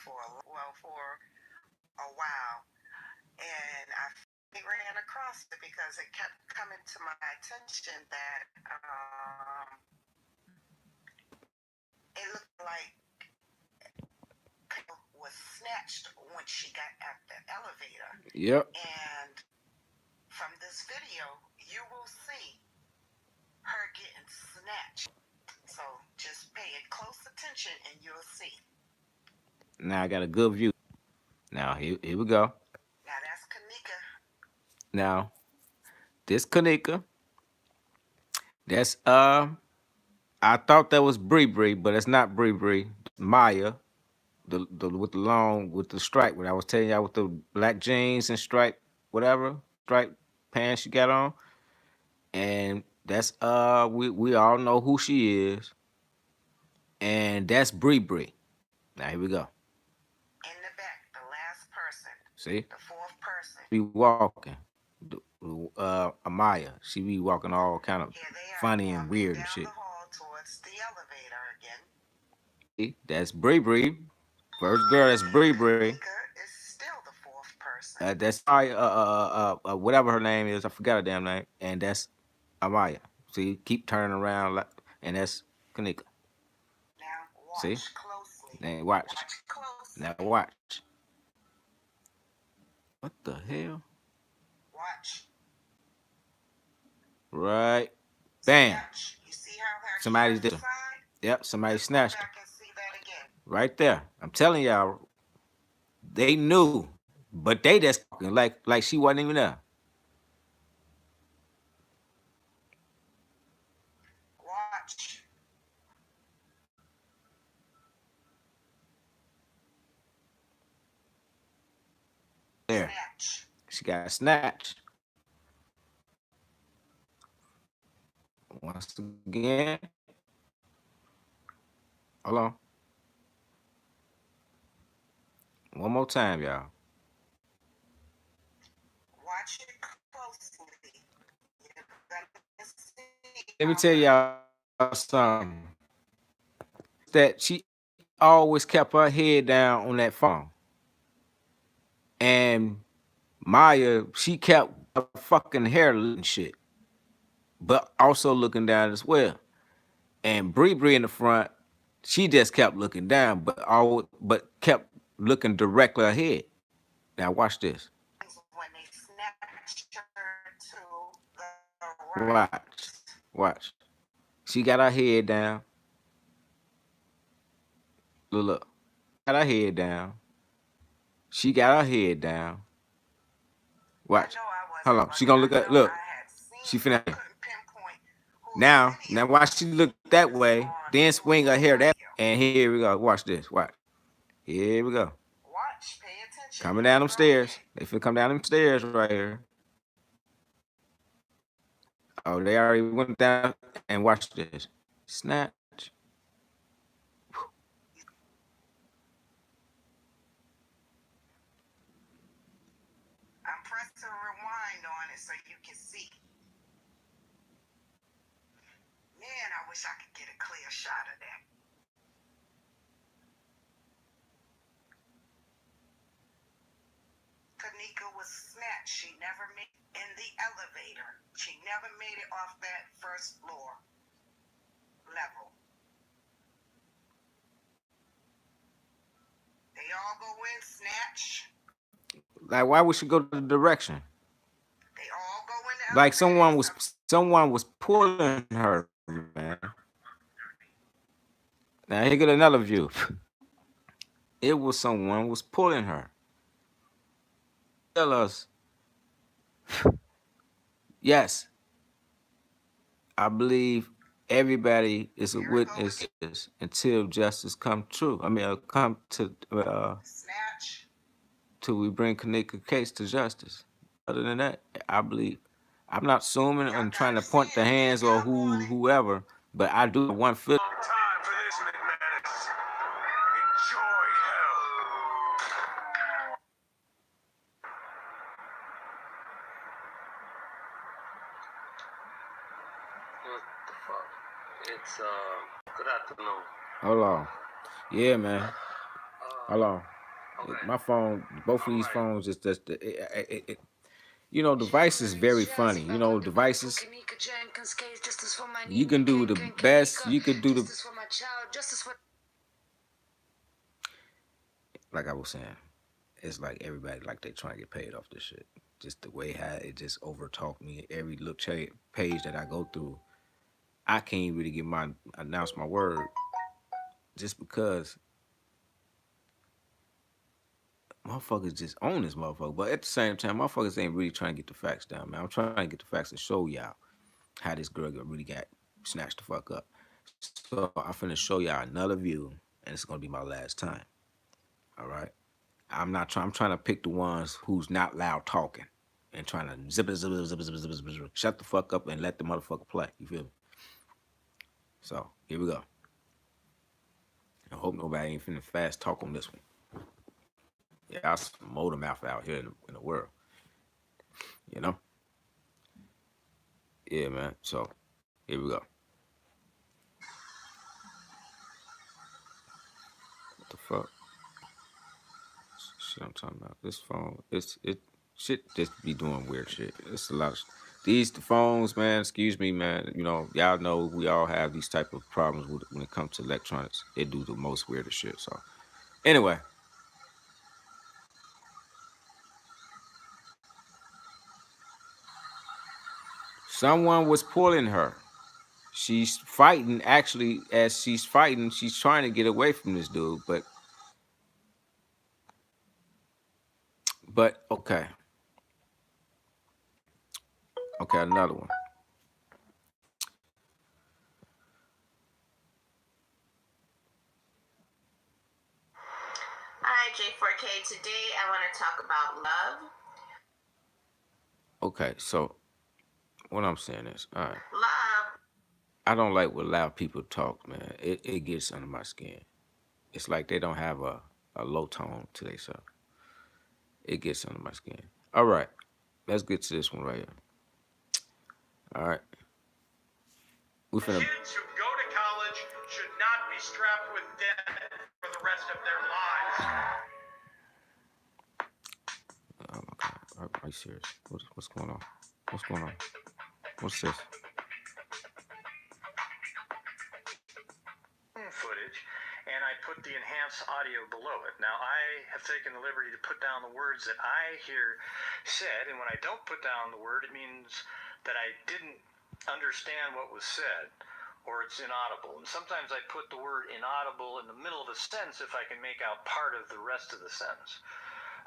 for a while, and I ran across it because it kept coming to my attention that it looked like was snatched when she got at the elevator. Yep. And from this video, you will see her getting snatched. So just pay it close attention and you'll see. Now I got a good view. Now here we go. Now that's Kenneka. Now this Kenneka. That's I thought that was Bree Bree, but it's not Bree Bree. Maya, the with the long with the stripe. What I was telling y'all with the black jeans and stripe, whatever stripe pants she got on, and that's we all know who she is, and that's Bree Bree. Now here we go. In the back, the last person. See, the fourth person. Be walking. Amaya, she be walking all kind of funny and weird and shit. The hall towards the elevator again. See, that's Bree Bree. First girl, that's Bree Bree. Is still the fourth person. That's whatever her name is. I forgot her damn name. And that's Amaya. See, keep turning around, like, and that's Kenneka. Now watch see, closely. Now watch. Closely. Now watch. What the hell? Watch. Right. Bam. You see how somebody's there. Yep, somebody snatched her. Right there. I'm telling y'all, they knew, but they just talking like she wasn't even there. Watch. There. Snatch. She got snatched. Once again. Hold on. One more time, y'all. Watch it closely. Let me tell y'all something. That she always kept her head down on that phone. And Maya, she kept her fucking hair and shit. But also looking down as well. And Bree Bree in the front, she just kept looking down, but kept looking directly ahead. Now watch this. When they snatched her to the right. Watch. She got her head down. Look. Got her head down. She got her head down. Watch. Hold on. She gonna look. She finna. Now why she look that way, then swing her hair that way. And here we go. Watch this. Watch. Here we go. Watch. Pay attention. Coming down them stairs. They finna come down them stairs right here. Oh, they already went down and watch this. Snatch. I'm pressing rewind on it so you can see. Man, I wish I could get a clear shot of that. Kenneka was snatched. She never made it in the elevator. She never made it off that first floor level. They all go in, snatch. Like, why would she go to the direction? They all go in the like someone was pulling her, man. Now here get another view. It was someone was pulling her. Tell us. Yes. I believe everybody is a witness until justice come true. I mean, come to snatch. Till we bring Kenneka case to justice. Other than that, I believe I'm not assuming and trying to point the hands or whoever, but I do one feel. Time for this, McManus. Enjoy hell. What the fuck? It's good afternoon. Hold on. Yeah, man. Hold on. Okay. My phone, both of these Alright. phones, is just you know, device is very funny. You know, devices. Kenneka Jenkins case, justice for my You Nina, can do Ken, the Ken, best. Kenneka, You could do the justice for my child, justice for. like I was saying. It's like everybody like they trying to get paid off this shit. Just the way how it just overtalked me. Every little page that I go through, I can't really get my announce my word just because motherfuckers just own this motherfucker. But at the same time, motherfuckers ain't really trying to get the facts down, man. I'm trying to get the facts and show y'all how this girl really got snatched the fuck up. So I'm finna show y'all another view, and it's gonna be my last time. All right. I'm not trying. I'm trying to pick the ones who's not loud talking and trying to zip it, zip it, zip it, zip it, zip it, zip it. Shut the fuck up and let the motherfucker play. You feel me? So here we go. I hope nobody ain't finna fast talk on this one. Yeah, I some motor mouth out here in the world. You know? Yeah, man. So here we go. What the fuck? Shit I'm talking about. This phone, it shit just be doing weird shit. It's a lot of these phones, man. Excuse me, man. You know, y'all know we all have these type of problems when it comes to electronics. It do the most weirdest shit. So anyway, someone was pulling her. She's fighting. Actually, as she's fighting, she's trying to get away from this dude. But okay, okay, another one. Hi, J4K. Today I want to talk about love. Okay, so what I'm saying is, all right. Love. I don't like when loud people talk, man. It gets under my skin. It's like they don't have a low tone to themselves. It gets under my skin. All right, let's get to this one right here. All right, we finna. Kids who go to college should not be strapped with debt for the rest of their lives. Oh my God, are you serious? What's going on? What's going on? What's this? Footage, and I put the enhanced audio below it. Now, I have taken the liberty to put down the words that I hear said, and when I don't put down the word, it means that I didn't understand what was said, or it's inaudible. And sometimes I put the word inaudible in the middle of a sentence if I can make out part of the rest of the sentence.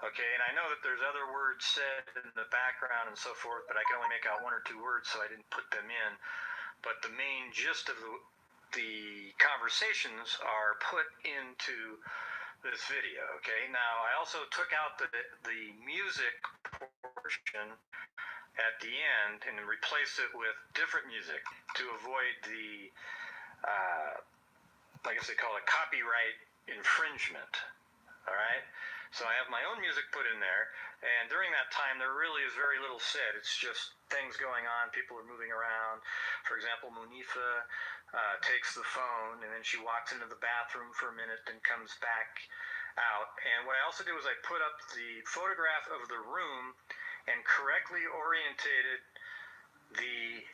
Okay, and I know that there's other words said in the background and so forth, but I can only make out one or two words, so I didn't put them in. But the main gist of the conversations are put into this video. Okay, now I also took out the music portion at the end and replaced it with different music to avoid the I guess they call it copyright infringement. All right, so I have my own music put in there, and during that time there really is very little said. It's just things going on, people are moving around. For example, Monifa takes the phone, and then she walks into the bathroom for a minute, then comes back out. And what I also did was I put up the photograph of the room and correctly orientated the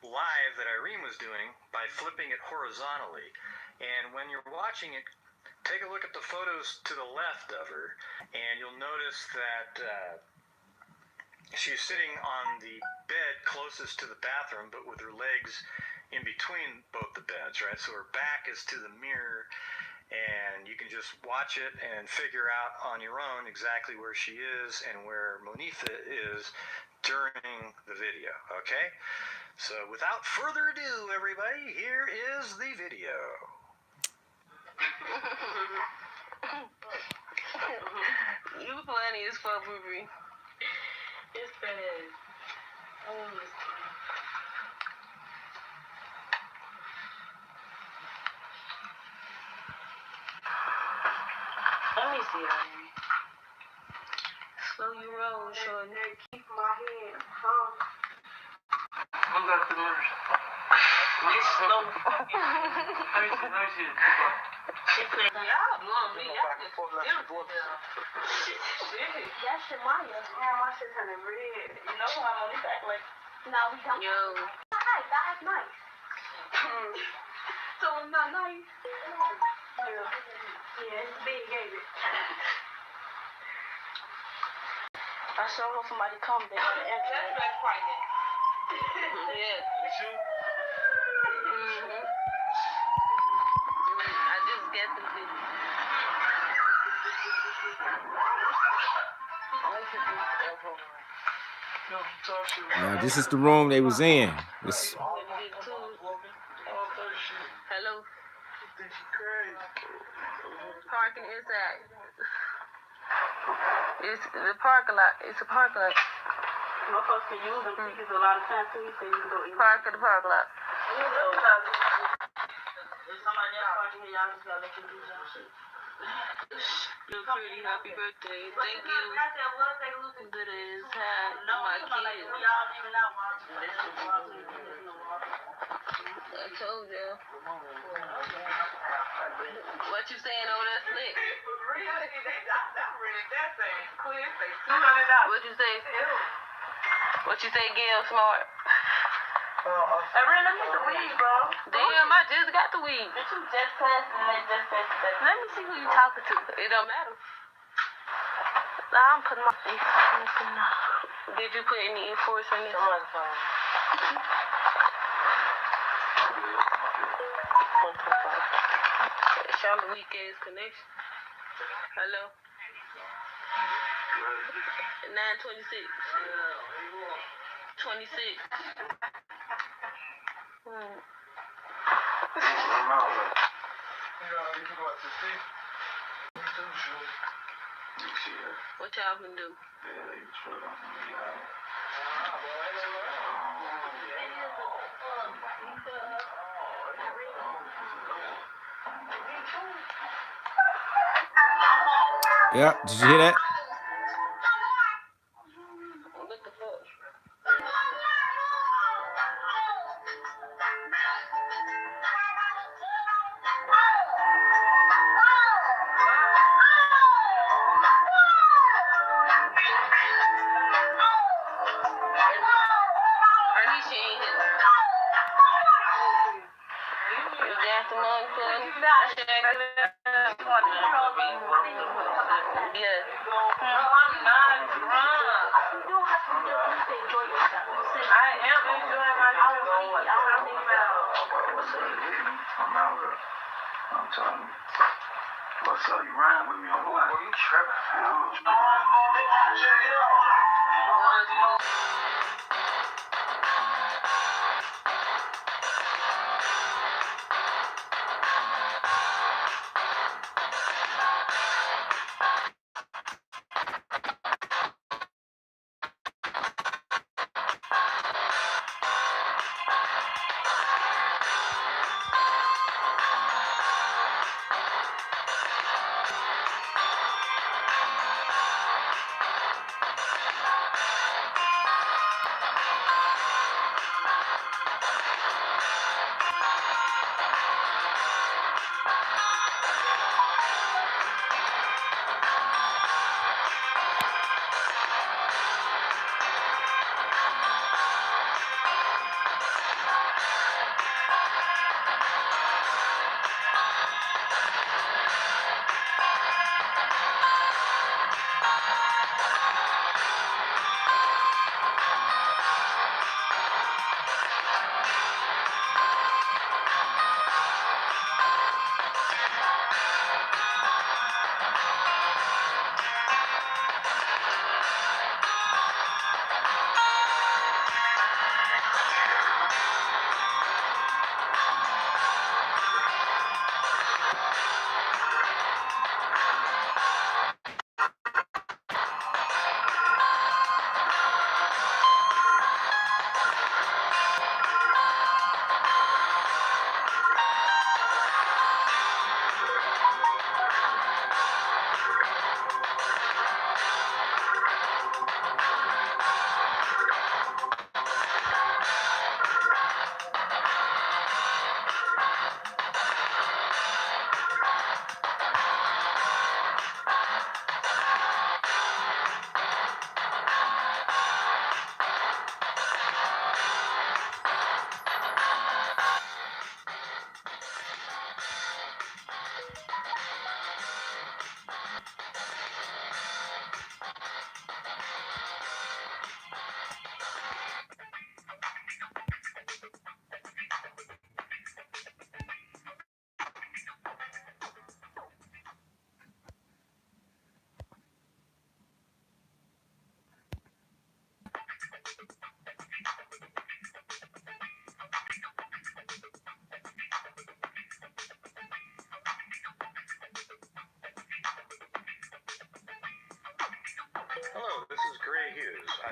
live that Irene was doing by flipping it horizontally. And when you're watching it, take a look at the photos to the left of her, and you'll notice that she's sitting on the bed closest to the bathroom, but with her legs in between both the beds, right? So her back is to the mirror, and you can just watch it and figure out on your own exactly where she is and where Monifa is during the video, okay? So without further ado, everybody, here is the video. You funny as fuck, Boo-Boo. It's bad. Let me see that. Slow you roll, shorty. Keep my head, huh? Who got the nerves? Slow. Let me see it. Y'all blowing me. Y'all just That's Maya. Yeah, my shit turning red. You know how I'm on this act like. No, we don't. Yo. Nice. I act nice. So I'm not nice. Yeah, it's big, ain't it? I sure hope somebody come there. That's right there. Yeah. It's you? Mm-hmm. I just get the video. Now this is the room they was in. This Hello. Parking inside. It's the parking lot. It's a parking lot. Motherfuckers can use them tickets a lot of times too. You say you can go in. Park at the parking lot. If somebody else parking here, y'all just gotta let you do some shit. You're pretty. Happy birthday. Thank you. Good as had my kids. I told you. What you saying over there, Slick? What you say? What you say, Gail Smart? I really need the weed, bro. Damn, I just got the weed. Did you just pass and they just passed it? Let me see who you talking to. It don't matter. Nah, I'm putting my face on this now. Did you put any E-force in this? Someone's phone. Charlotte weak ass connection. Hello? 926. 26. What y'all can do? yeah, did you hear that? What the fuck? Arnisha ain't here. You got the money for it? Yeah. I am enjoying myself. I'm telling you. What's up? You riding with me on what? You tripping?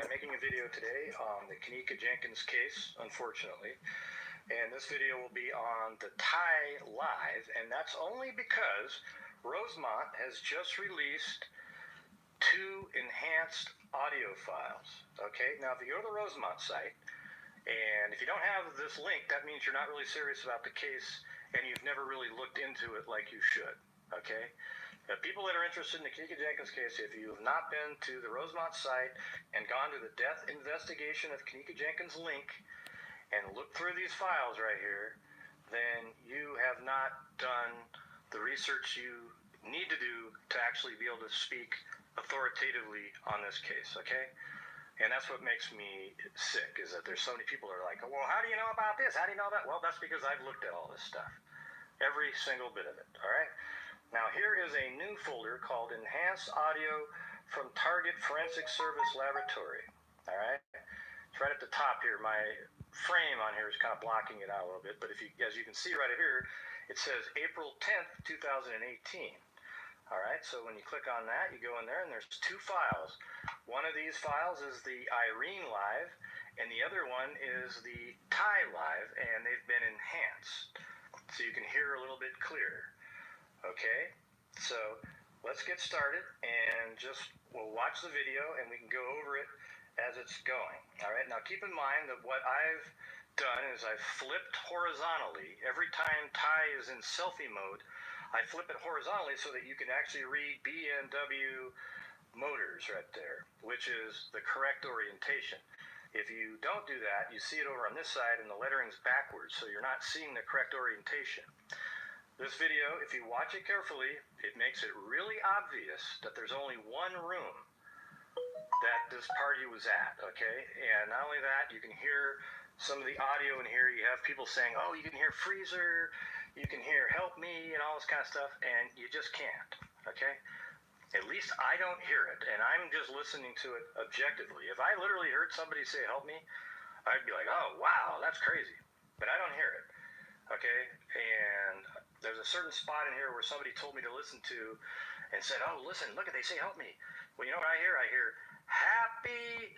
I'm making a video today on the Kenneka Jenkins case, unfortunately. And this video will be on the Thai Live, and that's only because Rosemont has just released 2 enhanced audio files. Okay, now if you go to the Rosemont site, and if you don't have this link, that means you're not really serious about the case, and you've never really looked into it like you should. Okay? People that are interested in the Kenneka Jenkins case, if you have not been to the Rosemont site and gone to the death investigation of Kenneka Jenkins link and looked through these files right here, then you have not done the research you need to do to actually be able to speak authoritatively on this case, okay? And that's what makes me sick, is that there's so many people that are like, well, how do you know about this? How do you know that? Well, that's because I've looked at all this stuff. Every single bit of it, all right? Now, here is a new folder called Enhanced Audio from Target Forensic Service Laboratory, all right? It's right at the top here. My frame on here is kind of blocking it out a little bit, but if you, as you can see right here, it says April 10th, 2018. All right, so when you click on that, you go in there, and there's 2 files. One of these files is the Irene Live, and the other one is the Thai Live, and they've been enhanced, so you can hear a little bit clearer. Okay, so let's get started, and we'll watch the video, and we can go over it as it's going. All right, now keep in mind that what I've done is I've flipped horizontally. Every time Thai is in selfie mode, I flip it horizontally so that you can actually read BMW Motors right there, which is the correct orientation. If you don't do that, you see it over on this side and the lettering's backwards, so you're not seeing the correct orientation. This video, if you watch it carefully, it makes it really obvious that there's only one room that this party was at, okay? And not only that, you can hear some of the audio in here. You have people saying, oh, you can hear freezer, you can hear help me, and all this kind of stuff, and you just can't, okay? At least I don't hear it, and I'm just listening to it objectively. If I literally heard somebody say help me, I'd be like, oh, wow, that's crazy. But I don't hear it, okay? And there's a certain spot in here where somebody told me to listen to and said, oh, listen, look, they say help me. Well, you know what I hear? I hear, happy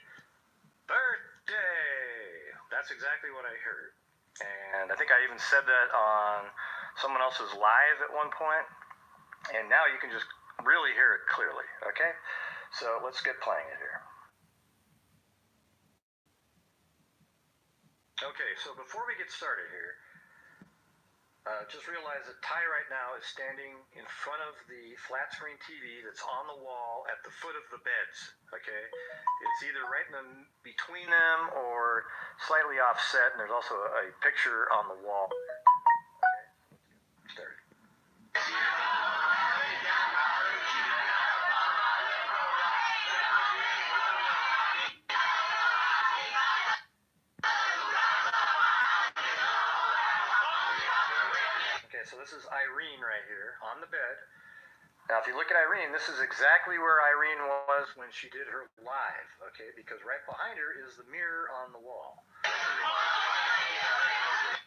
birthday. That's exactly what I heard. And I think I even said that on someone else's live at one point. And now you can just really hear it clearly, okay? So let's get playing it here. Okay, so before we get started here, just realize that Ty right now is standing in front of the flat screen TV that's on the wall at the foot of the beds, okay? It's either right in between them or slightly offset, and there's also a picture on the wall. Okay, start. So this is Irene right here on the bed. Now, if you look at Irene, this is exactly where Irene was when she did her live, okay? Because right behind her is the mirror on the wall.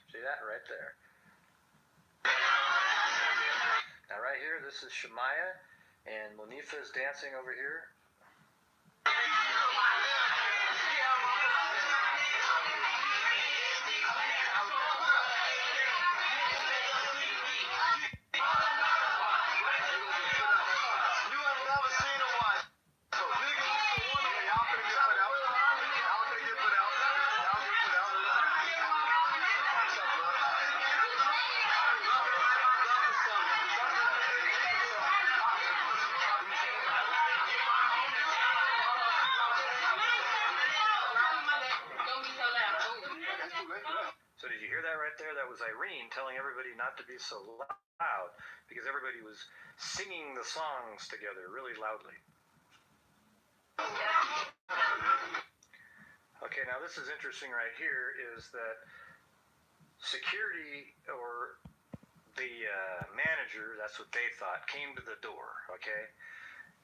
See that right there? Now, right here, this is Shemaya, and Monifa is dancing over here. So did you hear that right there? That was Irene telling everybody not to be so loud because everybody was singing the songs together really loudly. Okay, now this is interesting right here is that security or the manager, that's what they thought, came to the door, okay?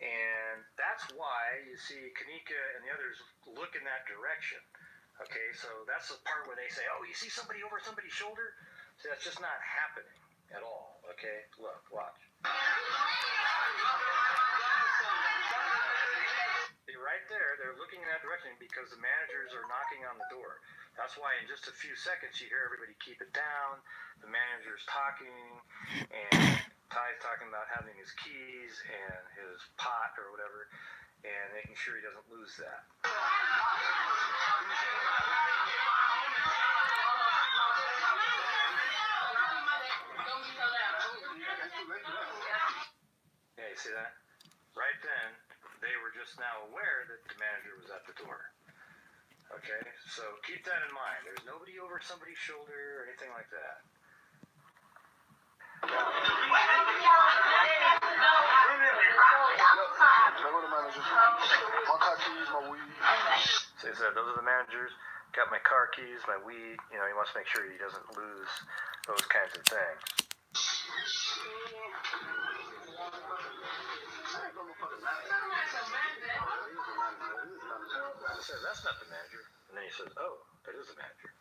And that's why you see Kenneka and the others look in that direction. Okay, so that's the part where they say, oh, you see somebody over somebody's shoulder? See, that's just not happening at all, okay? Look, watch. See, right there, they're looking looking in that direction because the managers are knocking on the door. That's why in just a few seconds you hear everybody keep it down. The manager's talking, and Ty's talking about having his keys and his pot or whatever, and making sure he doesn't lose that. Yeah, you see that? Right then, they were just now aware that the manager was at the door. Okay, so keep that in mind. There's nobody over somebody's shoulder or anything like that. So he said, those are the managers. Got my car keys, my weed. You know, he wants to make sure he doesn't lose those kinds of things. I said, that's not the manager. And then he says, oh, that is the manager.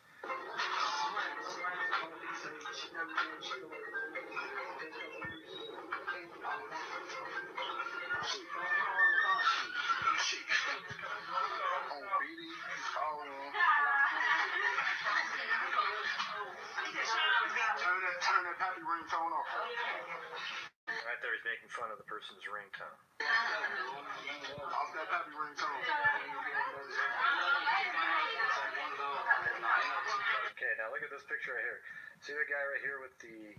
Turn that happy ringtone off. Right there, he's making fun of the person's ringtone. Off that happy ringtone. Okay, now look at this picture right here. See the guy right here with the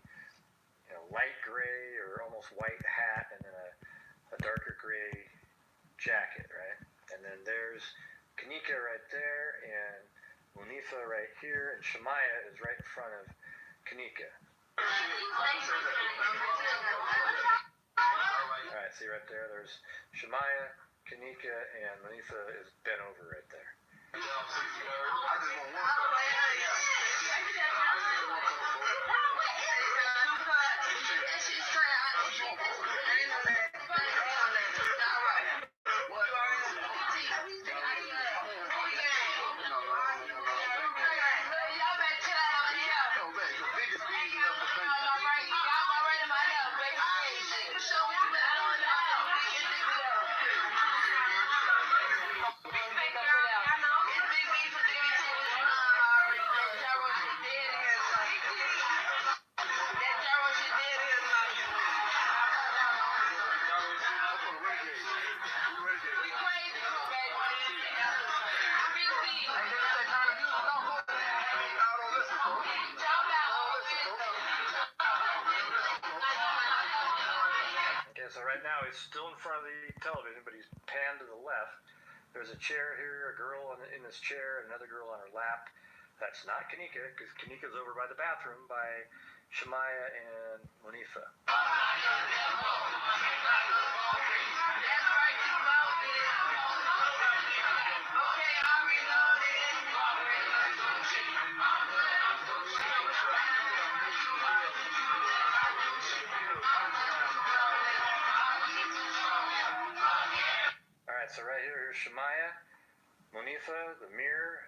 light gray or almost white hat and then a darker gray jacket, right? And then there's Kenneka right there and Munifa right here, and Shemaya is right in front of Kenneka. Alright, see right there, there's Shemaya, Kenneka, and Munifa is bent over right there. So right now he's still in front of the television, but he's panned to the left. There's a chair here, a girl in this chair, another girl on her lap. That's not Kenneka, because Kenneka's over by the bathroom by Shemaya and Munifa. So right here, here's Shemaya, Munifa, the mirror.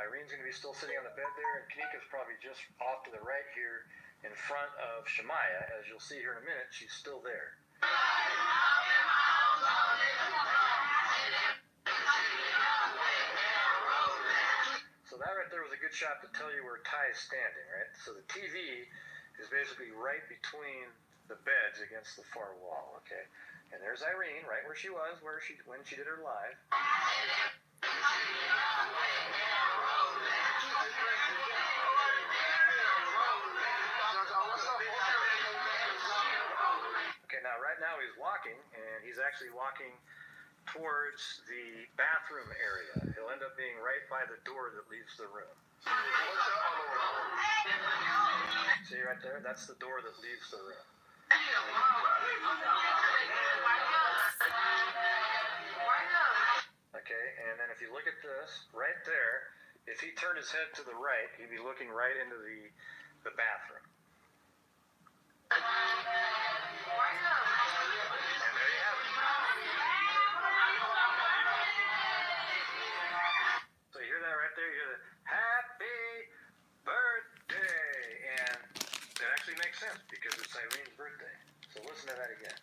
Irene's going to be still sitting on the bed there, and Kenneka's probably just off to the right here in front of Shemaya. As you'll see here in a minute, she's still there. So that right there was a good shot to tell you where Ty is standing, right? So the TV is basically right between the beds against the far wall, okay? And there's Irene, right where she was, when she did her live. Okay, now right now he's walking, and he's actually walking towards the bathroom area. He'll end up being right by the door that leaves the room. See right there? That's the door that leaves the room. Okay, and then if you look at this, right there, if he turned his head to the right, he'd be looking right into the bathroom. And there you have it. So you hear that right there? You hear the happy birthday. And that actually makes sense because it's Irene's birthday. So listen to that again.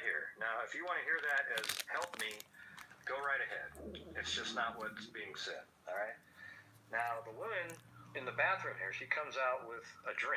here. Now, if you want to hear that as help me, go right ahead. It's just not what's being said, all right? Now, the woman in the bathroom here, she comes out with a drink.